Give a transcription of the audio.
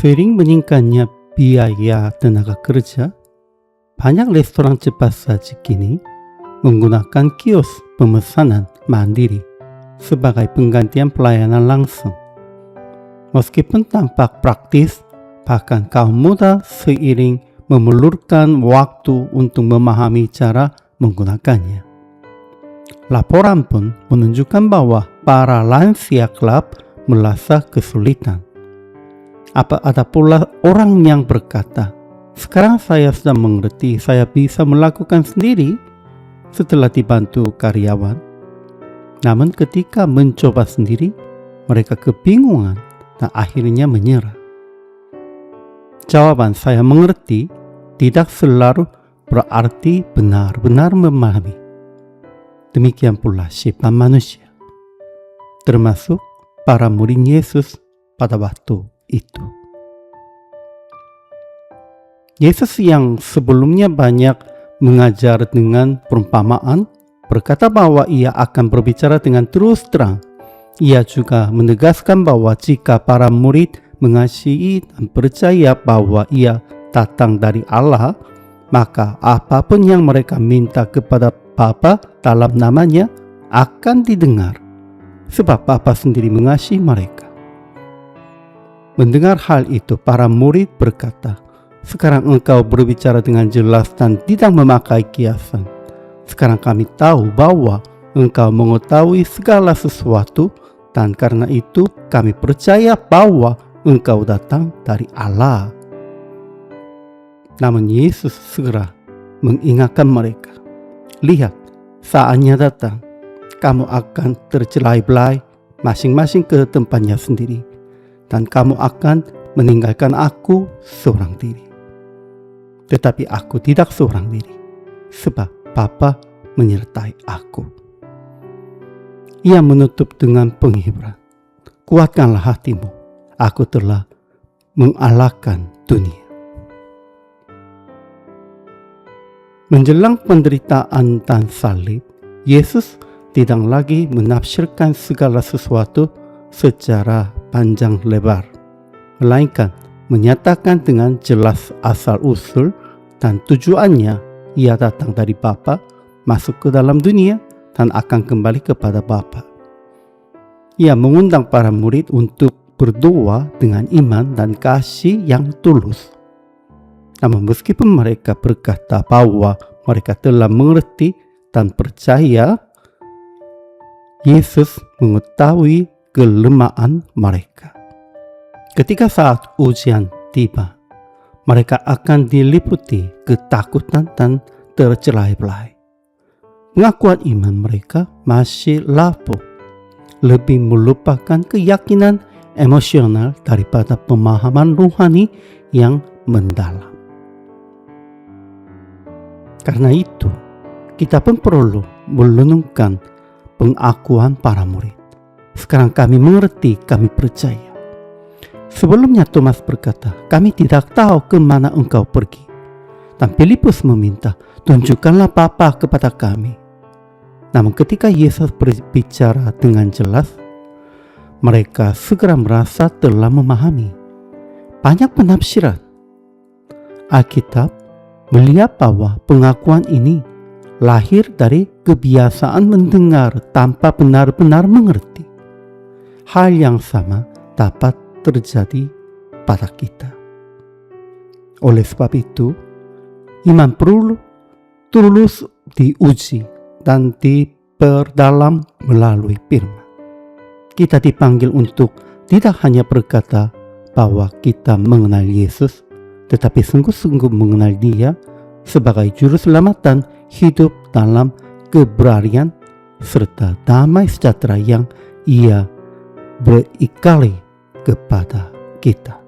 Sering meningkatnya biaya tenaga kerja, banyak restoran cepat saji kini menggunakan kios pemesanan mandiri sebagai penggantian pelayanan langsung. Meskipun tampak praktis, bahkan kaum muda seiring memerlukan waktu untuk memahami cara menggunakannya. Laporan pun menunjukkan bahwa para lansia klub merasa kesulitan. Ada pula orang yang berkata, sekarang saya sudah mengerti, saya bisa melakukan sendiri setelah dibantu karyawan. Namun ketika mencoba sendiri, mereka kebingungan dan akhirnya menyerah. Jawaban saya mengerti tidak selalu berarti benar-benar memahami. Demikian pula sifat manusia, termasuk para murid Yesus pada waktu itu. Yesus yang sebelumnya banyak mengajar dengan perumpamaan berkata bahwa ia akan berbicara dengan terus terang. Ia juga menegaskan bahwa jika para murid mengasihi dan percaya bahwa ia datang dari Allah, maka apapun yang mereka minta kepada Bapa dalam namanya akan didengar, sebab Bapa sendiri mengasihi mereka. Mendengar hal itu, para murid berkata, sekarang engkau berbicara dengan jelas dan tidak memakai kiasan. Sekarang kami tahu bahwa engkau mengetahui segala sesuatu, dan karena itu kami percaya bahwa engkau datang dari Allah. Namun Yesus segera mengingatkan mereka, lihat, saatnya datang, kamu akan tercelai-belai masing-masing ke tempatnya sendiri, dan kamu akan meninggalkan aku seorang diri. Tetapi aku tidak seorang diri, sebab Bapa menyertai aku. Ia menutup dengan penghiburan, kuatkanlah hatimu, aku telah mengalahkan dunia. Menjelang penderitaan dan salib, Yesus tidak lagi menafsirkan segala sesuatu secara panjang lebar, melainkan menyatakan dengan jelas asal-usul dan tujuannya. Ia datang dari Bapa, masuk ke dalam dunia, dan akan kembali kepada Bapa. Ia mengundang para murid untuk berdoa dengan iman dan kasih yang tulus. Namun meskipun mereka berkata bahwa mereka telah mengerti dan percaya, Yesus mengetahui kelemahan mereka. Ketika saat ujian tiba, mereka akan diliputi ketakutan dan tercelai-belai. Pengakuan iman mereka masih lapuk, lebih melupakan keyakinan emosional daripada pemahaman rohani yang mendalam. Karena itu, kita pun perlu merenungkan pengakuan para murid. Sekarang kami mengerti, kami percaya. Sebelumnya Thomas berkata, kami tidak tahu ke mana engkau pergi. Dan Filipus meminta, tunjukkanlah Bapa kepada kami. Namun ketika Yesus berbicara dengan jelas, mereka segera merasa telah memahami. Banyak penafsiran Alkitab melihat bahwa pengakuan ini lahir dari kebiasaan mendengar tanpa benar-benar mengerti. Hal yang sama dapat terjadi pada kita. Oleh sebab itu, iman perlu terus diuji dan diperdalam melalui firman. Kita dipanggil untuk tidak hanya berkata bahwa kita mengenal Yesus, tetapi sungguh-sungguh mengenal Dia sebagai juru selamat dan hidup dalam keberanian serta damai sejahtera yang Ia beri kepada kita.